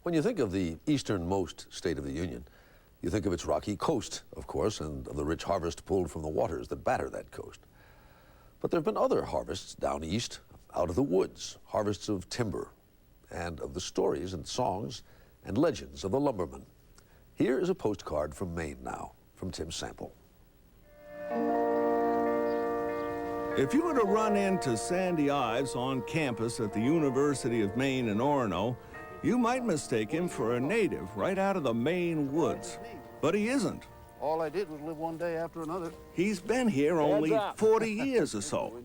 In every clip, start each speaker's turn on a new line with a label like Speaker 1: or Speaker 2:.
Speaker 1: When you think of the easternmost state of the Union, you think of its rocky coast, of course, and of the rich harvest pulled from the waters that batter that coast. But there have been other harvests down east, out of the woods, harvests of timber, and of the stories and songs and legends of the lumbermen. Here is a postcard from Maine now, from Tim Sample.
Speaker 2: If you were to run into Sandy Ives on campus at the University of Maine in Orono, you might mistake him for a native right out of the Maine woods. But he isn't.
Speaker 3: All I did was live one day after another.
Speaker 2: He's been here only 40 years or so.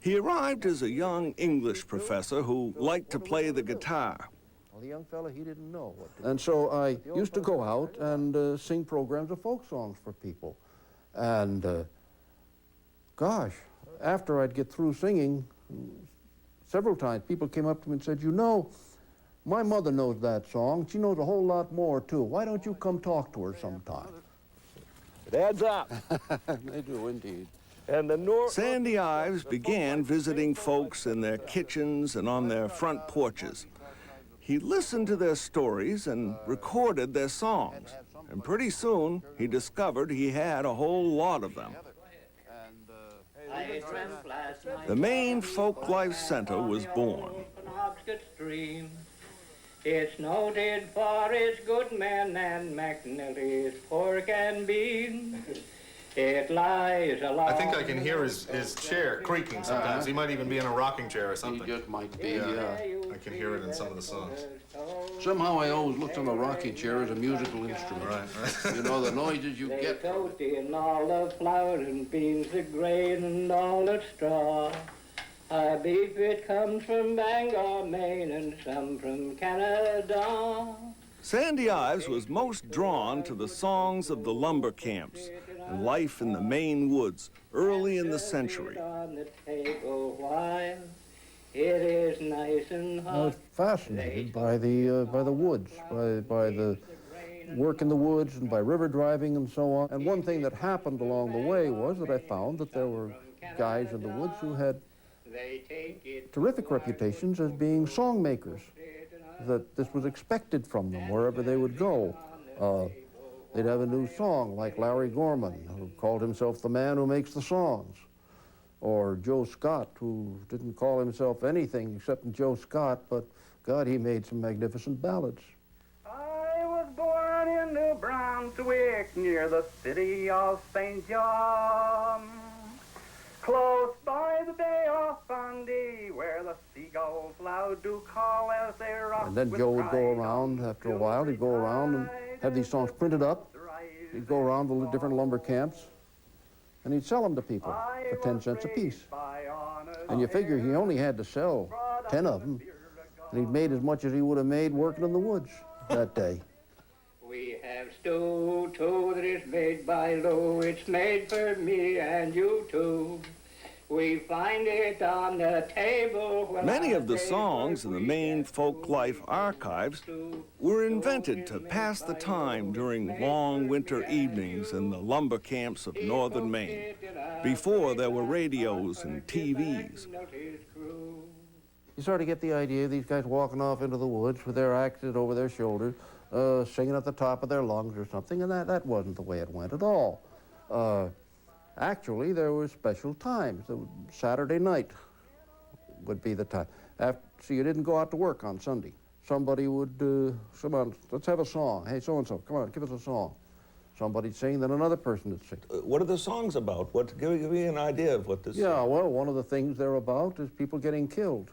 Speaker 2: He arrived as a young English professor who liked to play the guitar.
Speaker 3: Well, the young fella, he didn't know what to do. And so I used to go out and sing programs of folk songs for people. And gosh, after I'd get through singing, several times people came up to me and said, you know, my mother knows that song. She knows a whole lot more, too. Why don't you come talk to her sometime?
Speaker 4: It adds up.
Speaker 3: They do, indeed.
Speaker 4: And the
Speaker 2: Sandy Ives began visiting folks in their kitchens and on their front porches. He listened to their stories and recorded their songs. And pretty soon, he discovered he had a whole lot of them. The Maine Folklife Center was born.
Speaker 5: It's noted for its good men and McNally's pork and beans. It lies along.
Speaker 6: I think I can hear his chair creaking sometimes. He might even be in a rocking chair or something.
Speaker 3: He just might be,
Speaker 6: yeah. I can hear it in some of the songs.
Speaker 3: Somehow I always looked on a rocking chair as a musical instrument.
Speaker 6: Right.
Speaker 3: You know, the noises you
Speaker 5: They
Speaker 3: get.
Speaker 5: toast in all the flour and beans, the grain and all the straw. Beef, it comes from Bangor, Maine, and some from Canada.
Speaker 2: Sandy Ives was most drawn to the songs of the lumber camps and life in the Maine woods early in the century.
Speaker 5: On the table while it is nice and hot.
Speaker 3: I was fascinated by the woods, by the work in the woods and by river driving and so on. And one thing that happened along the way was that I found that there were guys in the woods who had terrific reputations as being song makers, that this was expected from them wherever they would go. They'd have a new song, like Larry Gorman, who called himself the man who makes the songs, or Joe Scott, who didn't call himself anything except Joe Scott, but God, he made some magnificent ballads.
Speaker 5: I was born in New Brunswick, near the city of St. John, close by the Bay of Fundy, where the seagulls loud do call as they rock.
Speaker 3: And then Joe would go around, after a while, he'd go around and have these songs printed up. He'd go around to the different lumber camps, and he'd sell them to people for 10 cents a piece. And you figure he only had to sell 10 of them, and he'd made as much as he would have made working in the woods that day.
Speaker 5: We have stew, too, that is made by Lou. It's made for me and you, too. We find it on the table.
Speaker 2: Many of the songs in the Maine Folklife archives were invented to pass the time during long winter evenings in the lumber camps of northern Maine, before there were radios and TVs.
Speaker 3: You sort of get the idea of these guys walking off into the woods with their axes over their shoulders, singing at the top of their lungs or something, and that wasn't the way it went at all. Actually, there were special times. Saturday night would be the time. So you didn't go out to work on Sunday. Somebody would, come on, let's have a song. Hey, so-and-so, come on, give us a song. Somebody'd sing, then another person would sing.
Speaker 2: What are the songs about? Give me an idea of what this is.
Speaker 3: Yeah, well, one of the things they're about is people getting killed.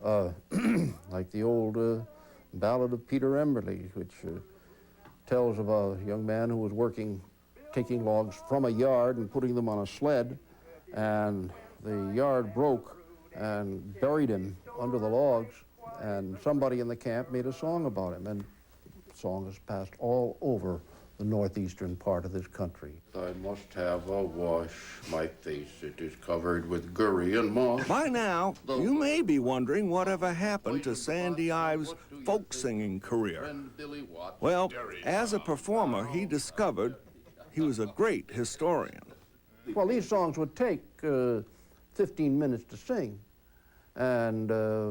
Speaker 3: Like the old ballad of Peter Emberley, which tells of a young man who was taking logs from a yard and putting them on a sled, and the yard broke and buried him under the logs, and somebody in the camp made a song about him, and the song has passed all over the northeastern part of this country.
Speaker 7: I must have a wash, my face, it is covered with gurry and moss.
Speaker 2: By now, you may be wondering whatever happened to Sandy Ives' folk singing career. Well, as a performer, he discovered he was a great historian.
Speaker 3: Well, these songs would take 15 minutes to sing, And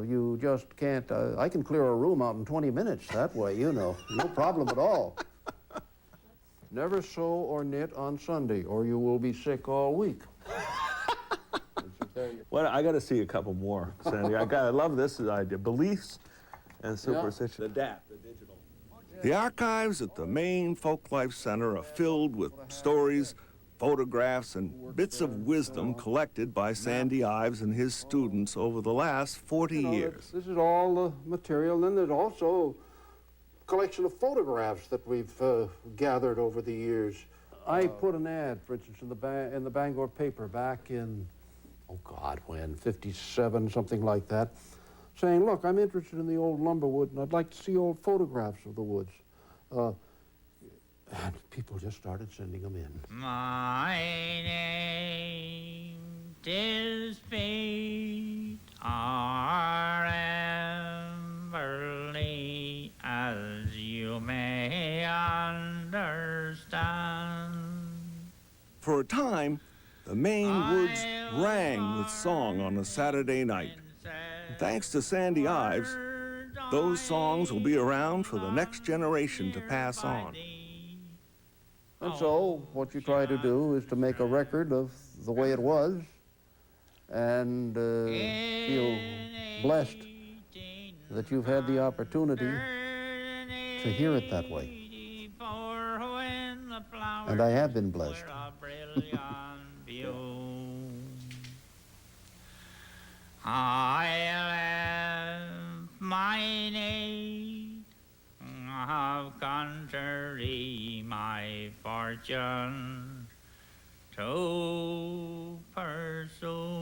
Speaker 3: you just can't, I can clear a room out in 20 minutes that way, you know, no problem at all. Never sew or knit on Sunday, or you will be sick all week.
Speaker 4: Well, I got to see a couple more, Sandy. I love this idea. Beliefs and superstition.
Speaker 2: The digital. The archives at the Maine Folklife Center are filled with stories, photographs, and bits of wisdom collected by Sandy Ives and his students over the last 40 years.
Speaker 3: This is all the material. Then there's also a collection of photographs that we've gathered over the years. I put an ad, for instance, in the Bangor paper back in, oh God, when, 57, something like that, saying, look, I'm interested in the old lumber wood, and I'd like to see old photographs of the woods. And people just started sending them in.
Speaker 8: My name is Pete Amberley, as you may understand.
Speaker 2: For a time, the Maine woods rang with song on a Saturday night. And thanks to Sandy Ives, those songs will be around for the next generation to pass on.
Speaker 3: And so what you try to do is to make a record of the way it was and feel blessed that you've had the opportunity to hear it that way. And I have been blessed.
Speaker 8: I left my name of country, my fortune to pursue.